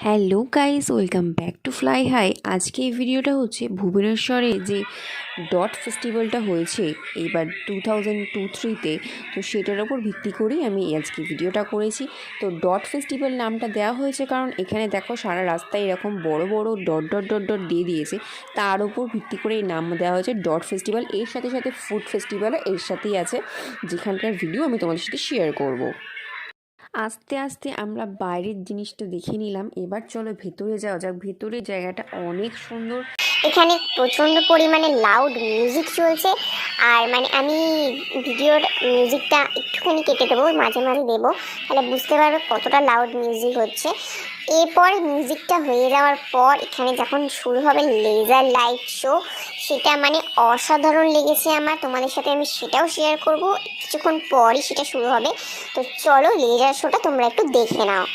Hello guys, welcome back to Fly High. আজকে এই ভিডিওটা হচ্ছে ভুবনেশ্বরে যে ডট ফেস্টিভ্যালটা হয়েছে এইবার 2023-তে, তো সেটার ওপর ভিত্তি করেই আমি আজকে ভিডিওটা করেছি। তো ডট ফেস্টিভ্যাল নামটা দেওয়া হয়েছে কারণ এখানে দেখো সারা রাস্তায় এরকম বড় বড় ডট ডট ডট ডট দিয়ে দিয়েছে, তার ওপর ভিত্তি করে এই নাম দেওয়া হয়েছে ডট ফেস্টিভ্যাল। এর সাথে সাথে ফুড ফেস্টিভ্যালও এর সাথেই আছে, যেখানকার ভিডিও আমি তোমাদের সাথে শেয়ার করব। আস্তে আস্তে আমরা বাইরের জিনিসটা দেখে নিলাম, এবার চলো ভেতরে যাওয়া যাক। ভেতরের জায়গাটা অনেক সুন্দর। এখানে প্রচন্ড পরিমাণে লাউড মিউজিক চলছে। আর আমি ভিডিওর মিউজিকটা একটুখানি কেটে দেবো, মাঝে মাঝে দেবো, তাহলে বুঝতে পারবে কতটা লাউড মিউজিক হচ্ছে। এরপর মিউজিকটা হয়ে যাওয়ার পর এখানে যখন শুরু হবে লেজার লাইট শো, সেটা অসাধারণ লেগেছে আমার। তোমাদের সাথে আমি সেটাও শেয়ার করব, কিছুক্ষণ পরই সেটা শুরু হবে। তো চলো লেজার শোটা তোমরা একটু দেখে নাও।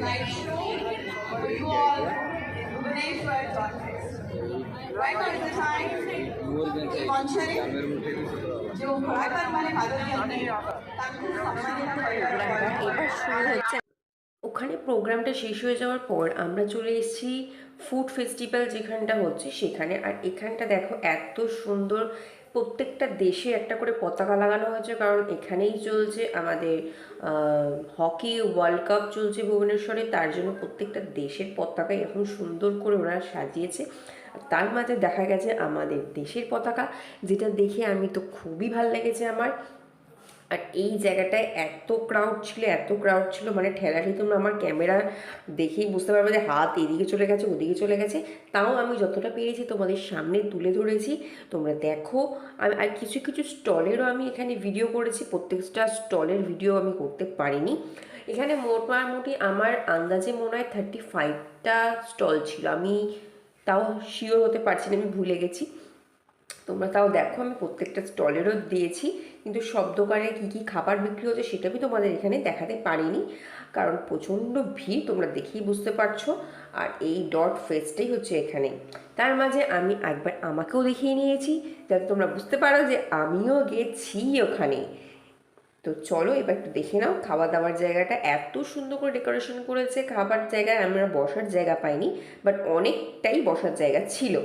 Light show for you all Bhubaneswar conference. Right now is the time মঞ্চে যে কলাকার ভালো জানেন তাকে সম্মানিত এবার শুরু হচ্ছে। ওখানে প্রোগ্রামটা শেষ হয়ে যাওয়ার পর আমরা চলে এসেছি ফুড ফেস্টিভ্যাল যেখানটা হচ্ছে সেখানে। আর এখানটা দেখো এত সুন্দর, প্রত্যেকটা দেশে একটা করে পতাকা লাগানো হয়েছে, কারণ এখানেই চলছে আমাদের হকি ওয়ার্ল্ড কাপ চলছে ভুবনেশ্বরে, তার জন্য প্রত্যেকটা দেশের পতাকা এরকম সুন্দর করে ওরা সাজিয়েছে। তার মাঝে দেখা গেছে আমাদের দেশের পতাকা, যেটা দেখে আমি তো খুবই ভালো লেগেছে আমার। আর এই জায়গাটায় এত ক্রাউড ছিল, মানে ঠেলাঠেলি তোমরা আমার ক্যামেরা দেখেই বুঝতে পারবে যে হাত এদিকে চলে গেছে ওদিকে চলে গেছে। তাও আমি যতটা পেরেছি তোমাদের সামনে তুলে ধরেছি, তোমরা দেখো। আর কিছু কিছু স্টলেরও আমি এখানে ভিডিও করেছি, প্রত্যেকটা স্টলের ভিডিও আমি করতে পারিনি। এখানে মোটামুটি আমার আন্দাজে মনে হয় 35টা স্টল ছিল, আমি তাও শিওর হতে পারছি না, আমি ভুলে গেছি। তোমরা তাও দেখো, আমি প্রত্যেকটা স্টলেরও দিয়েছি, কিন্তু সব দোকানে কী কী খাবার বিক্রি হচ্ছে সেটা আমি তোমাদের এখানে দেখাতে পারিনি, কারণ প্রচণ্ড ভিড়, তোমরা দেখেই বুঝতে পারছো। আর এই ডট ফেস্টটাই হচ্ছে এখানে। তার মাঝে আমি একবার আমাকেও দেখিয়ে নিয়েছি, যাতে তোমরা বুঝতে পারো যে আমিও গেছি ওখানে। তো চলো এবার একটু দেখে নাও খাওয়া দাওয়ার জায়গাটা। এত সুন্দর করে ডেকোরেশন করেছে, খাবার জায়গায় আমরা বসার জায়গা পাইনি, বাট অনেকটাই বসার জায়গা ছিল।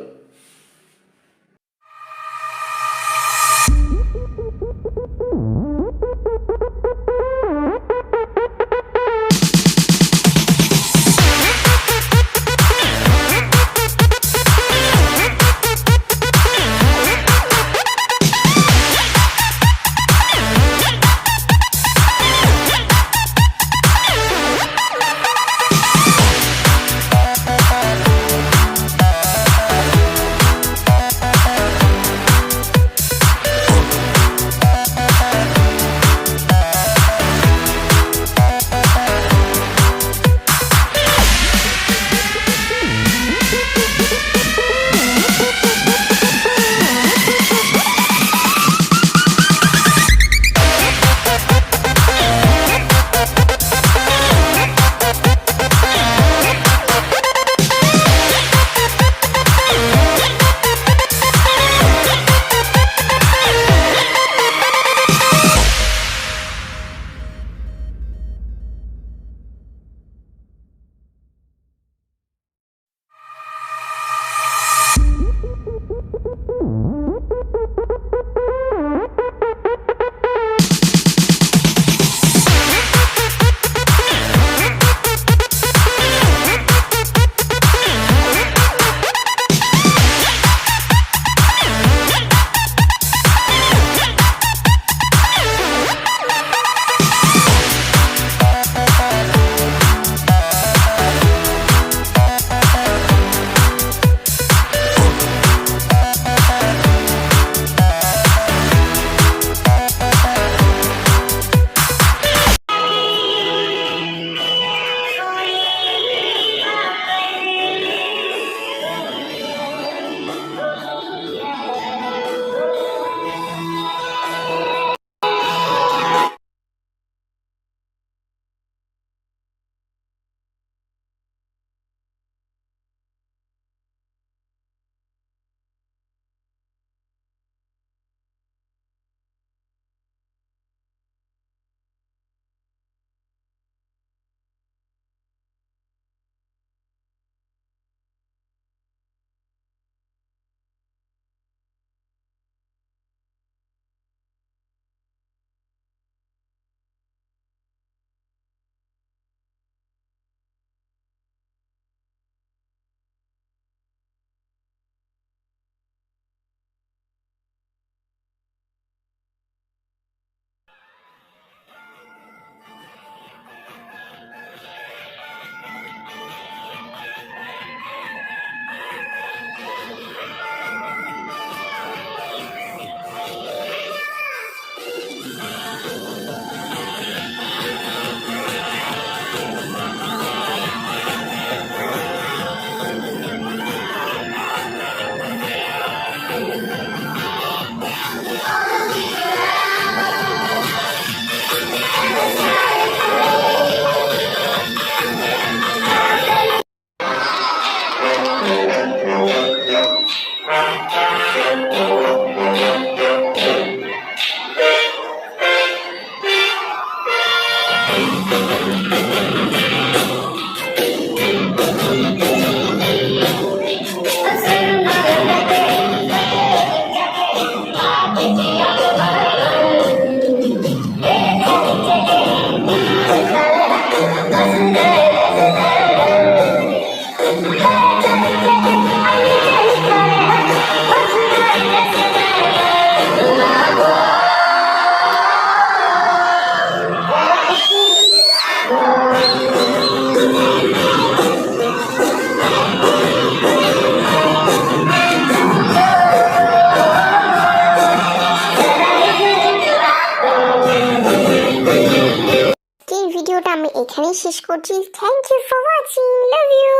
ভিডিওটা আমি এখানেই শেষ করছি। Thank you for watching, love you.